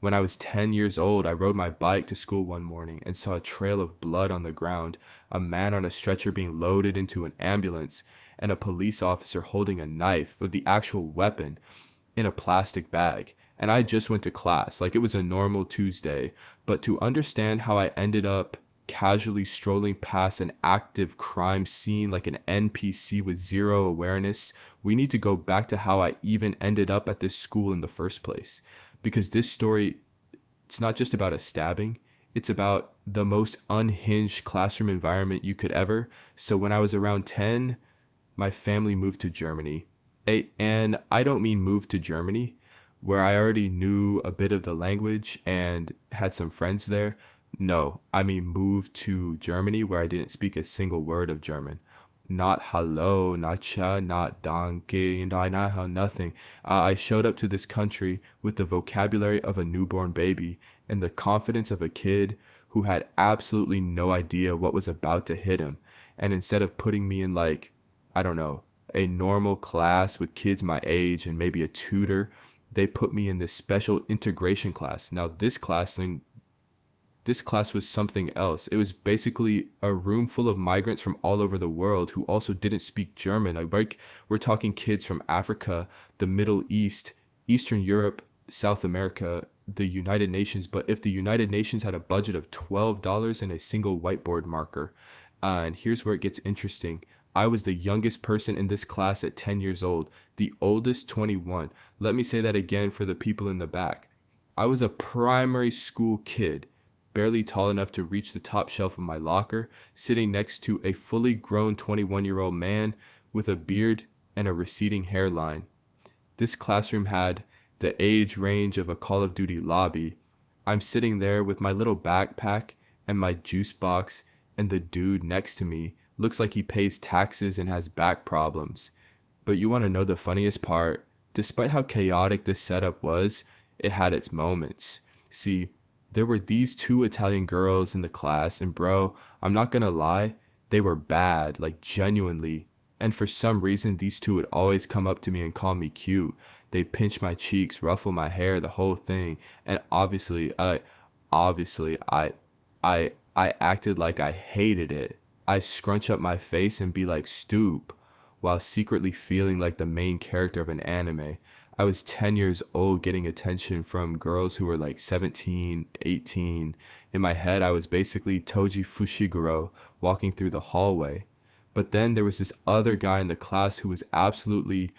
When I was 10 years old, I rode my bike to school one morning and saw a trail of blood on the ground, a man on a stretcher being loaded into an ambulance, and a police officer holding a knife with the actual weapon in a plastic bag. And I just went to class like it was a normal Tuesday. But to understand how I ended up casually strolling past an active crime scene like an NPC with zero awareness, we need to go back to how I even ended up at this school in the first place. Because this story, it's not just about a stabbing, it's about the most unhinged classroom environment you could ever. So when I was around 10, my family moved to Germany. And I don't mean moved to Germany, where I already knew a bit of the language and had some friends there. No, I mean moved to Germany where I didn't speak a single word of German. Not hello, not cha, not danke, I not how nothing. I showed up to this country with the vocabulary of a newborn baby and the confidence of a kid who had absolutely no idea what was about to hit him. And instead of putting me in like, I don't know, a normal class with kids my age and maybe a tutor, they put me in this special integration class. Now this class was something else. It was basically a room full of migrants from all over the world who also didn't speak German. Like we're talking kids from Africa, the Middle East, Eastern Europe, South America, the United Nations. But if the United Nations had a budget of $12 and a single whiteboard marker, and here's where it gets interesting. I was the youngest person in this class at 10 years old, the oldest 21. Let me say that again for the people in the back. I was a primary school kid, barely tall enough to reach the top shelf of my locker, sitting next to a fully grown 21-year-old man with a beard and a receding hairline. This classroom had the age range of a Call of Duty lobby. I'm sitting there with my little backpack and my juice box, and the dude next to me looks like he pays taxes and has back problems. But you want to know the funniest part? Despite how chaotic this setup was, it had its moments. See, there were these two Italian girls in the class, and bro, I'm not gonna lie, they were bad, like genuinely. And for some reason, these two would always come up to me and call me cute. They pinch my cheeks, ruffle my hair, the whole thing. And obviously, I acted like I hated it. I scrunch up my face and be like stoop, while secretly feeling like the main character of an anime. I was 10 years old getting attention from girls who were like 17, 18. In my head, I was basically Toji Fushiguro walking through the hallway. But then there was this other guy in the class who was absolutely,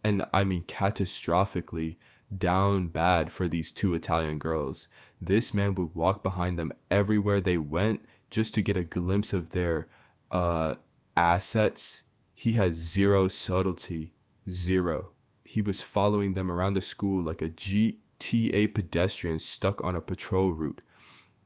and I mean catastrophically, down bad for these two Italian girls. This man would walk behind them everywhere they went just to get a glimpse of their assets. He had zero subtlety, zero. He was following them around the school like a GTA pedestrian stuck on a patrol route.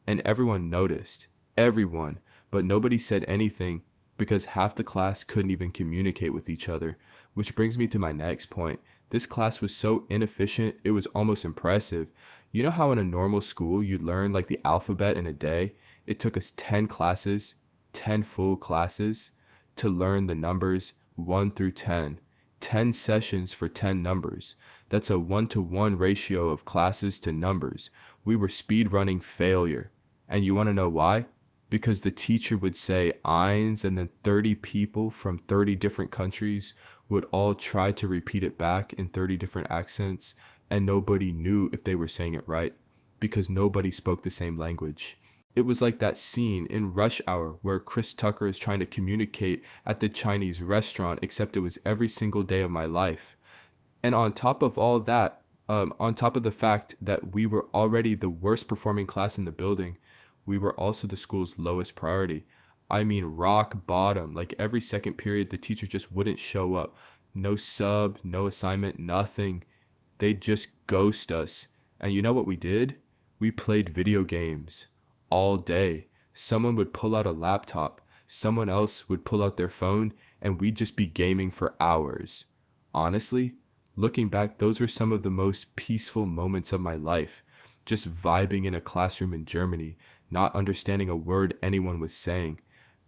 And everyone noticed. Everyone. But nobody said anything because half the class couldn't even communicate with each other. Which brings me to my next point. This class was so inefficient, it was almost impressive. You know how in a normal school you learn like the alphabet in a day? It took us 10 classes, 10 full classes, to learn the numbers 1 through 10. 10 sessions for 10 numbers. That's a 1-to-1 ratio of classes to numbers. We were speed running failure. And you want to know why? Because the teacher would say eins and then 30 people from 30 different countries would all try to repeat it back in 30 different accents, and nobody knew if they were saying it right because nobody spoke the same language. It was like that scene in Rush Hour where Chris Tucker is trying to communicate at the Chinese restaurant, except it was every single day of my life. And on top of all that, on top of the fact that we were already the worst performing class in the building, we were also the school's lowest priority. I mean rock bottom. Like every second period, the teacher just wouldn't show up. No sub, no assignment, nothing. They'd just ghost us. And you know what we did? We played video games all day. Someone would pull out a laptop, someone else would pull out their phone, and we'd just be gaming for hours. Honestly, looking back, those were some of the most peaceful moments of my life. Just vibing in a classroom in Germany, not understanding a word anyone was saying,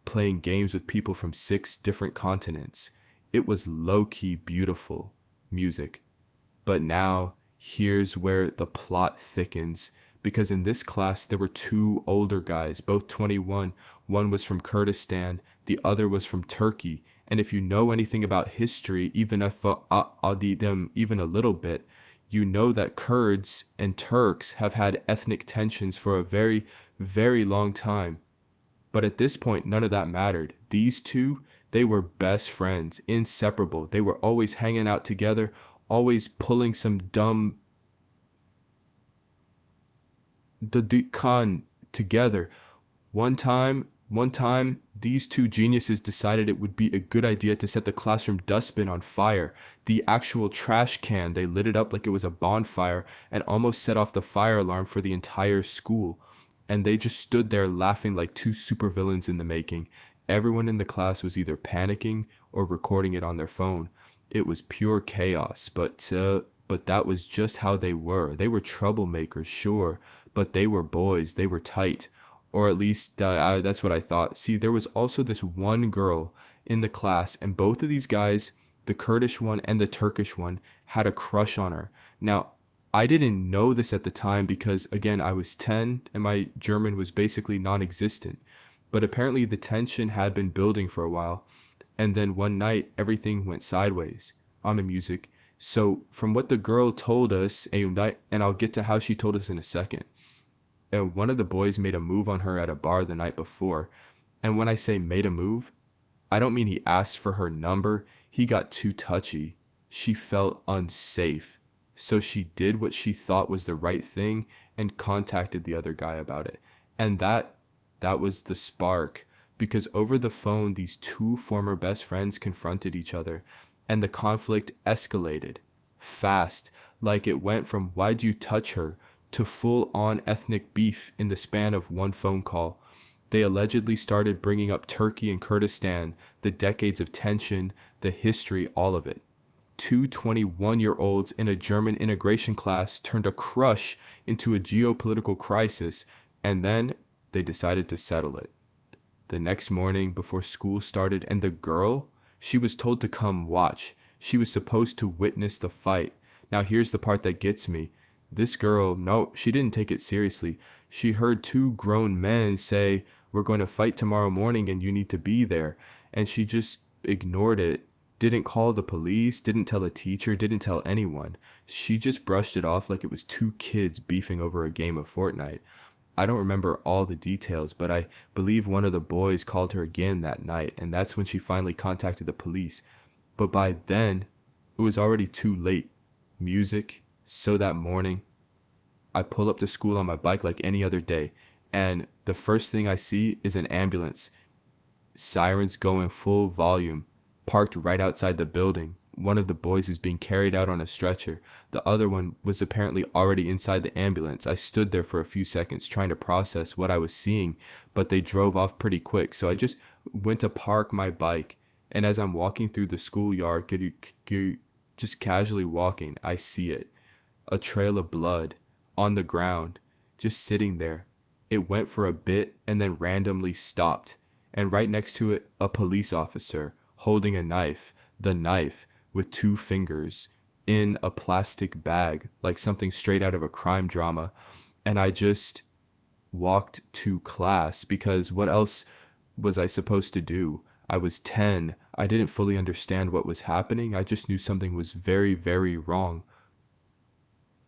playing games with people from 6 different continents. It was low-key beautiful music. But now, Here's where the plot thickens, because in this class there were two older guys, both 21. One was from Kurdistan, the other was from Turkey. And if you know anything about history, even if them even a little bit, you know that Kurds and Turks have had ethnic tensions for a very, very long time. But at this point, none of that mattered. These two, they were best friends, inseparable. They were always hanging out together, always pulling some dumb con together. One time, these two geniuses decided it would be a good idea to set the classroom dustbin on fire. The actual trash can, they lit it up like it was a bonfire and almost set off the fire alarm for the entire school. And they just stood there laughing like two supervillains in the making. Everyone in the class was either panicking or recording it on their phone. It was pure chaos, but that was just how they were. They were troublemakers, sure, but they were boys. They were tight, or at least that's what I thought. See, there was also this one girl in the class, and both of these guys, the Kurdish one and the Turkish one, had a crush on her. Now, I didn't know this at the time because, again, I was 10 and my German was basically non-existent. But apparently the tension had been building for a while. And then one night, everything went sideways on the music. So from what the girl told us, and I'll get to how she told us in a second, and one of the boys made a move on her at a bar the night before. And when I say made a move, I don't mean he asked for her number. He got too touchy. She felt unsafe. So she did what she thought was the right thing and contacted the other guy about it. And that was the spark, because over the phone, these two former best friends confronted each other, and the conflict escalated fast. Like it went from "why'd you touch her" to full-on ethnic beef in the span of one phone call. They allegedly started bringing up Turkey and Kurdistan, the decades of tension, the history, all of it. Two 21-year-olds in a German integration class turned a crush into a geopolitical crisis, and then they decided to settle it. The next morning before school started, and the girl, she was told to come watch. She was supposed to witness the fight. Now here's the part that gets me. This girl, no, she didn't take it seriously. She heard two grown men say, "We're going to fight tomorrow morning and you need to be there." And she just ignored it. Didn't call the police, didn't tell a teacher, didn't tell anyone. She just brushed it off like it was two kids beefing over a game of Fortnite. I don't remember all the details, but I believe one of the boys called her again that night, and that's when she finally contacted the police. But by then, it was already too late. Music. So that morning, I pull up to school on my bike like any other day, and the first thing I see is an ambulance. Sirens going full volume, parked right outside the building. One of the boys is being carried out on a stretcher. The other one was apparently already inside the ambulance. I stood there for a few seconds trying to process what I was seeing, but they drove off pretty quick. So I just went to park my bike, and as I'm walking through the schoolyard, just casually walking, I see it. A trail of blood on the ground, just sitting there. It went for a bit and then randomly stopped. And right next to it, a police officer holding a knife. The knife with two fingers in a plastic bag, like something straight out of a crime drama. And I just walked to class because what else was I supposed to do? I was 10. I didn't fully understand what was happening. I just knew something was very, very wrong.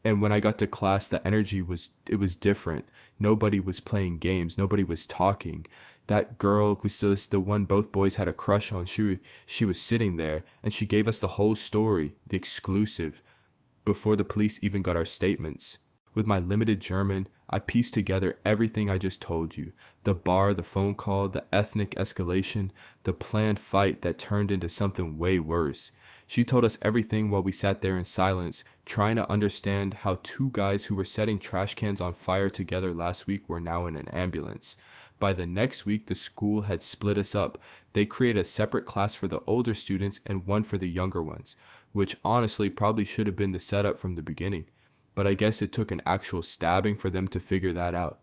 And when I got to class, the energy was different. Nobody was playing games. Nobody was talking. That girl, the one both boys had a crush on, she was sitting there, and she gave us the whole story, the exclusive, before the police even got our statements. With my limited German, I pieced together everything I just told you. The bar, the phone call, the ethnic escalation, the planned fight that turned into something way worse. She told us everything while we sat there in silence, trying to understand how two guys who were setting trash cans on fire together last week were now in an ambulance. By the next week, the school had split us up. They created a separate class for the older students and one for the younger ones, which honestly probably should have been the setup from the beginning. But I guess it took an actual stabbing for them to figure that out.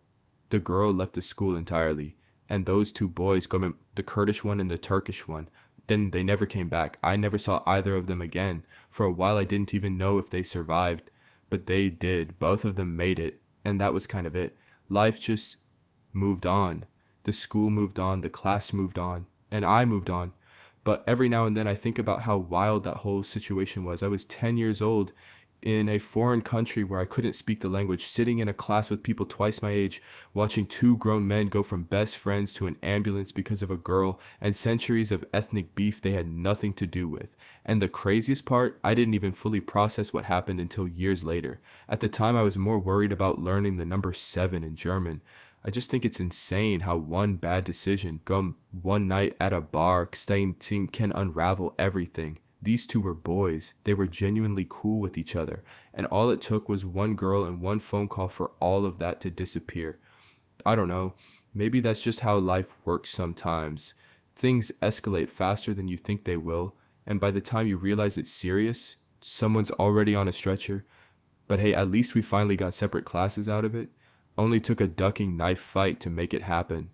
The girl left the school entirely, and those two boys, the Kurdish one and the Turkish one, then they never came back. I never saw either of them again. For a while I didn't even know if they survived. but they did. Both of them made it, and that was kind of it. Life just moved on. The school moved on, the class moved on, and I moved on. But every now and then I think about how wild that whole situation was. I was 10 years old in a foreign country where I couldn't speak the language, sitting in a class with people twice my age, watching two grown men go from best friends to an ambulance because of a girl, and centuries of ethnic beef they had nothing to do with. And the craziest part, I didn't even fully process what happened until years later. At the time, I was more worried about learning the number 7 in German. I just think it's insane how one bad decision, gone one night at a bar, staying team can unravel everything. These two were boys. They were genuinely cool with each other. And all it took was one girl and one phone call for all of that to disappear. I don't know. Maybe that's just how life works sometimes. Things escalate faster than you think they will. And by the time you realize it's serious, someone's already on a stretcher. But hey, at least we finally got separate classes out of it. Only took a ducking knife fight to make it happen.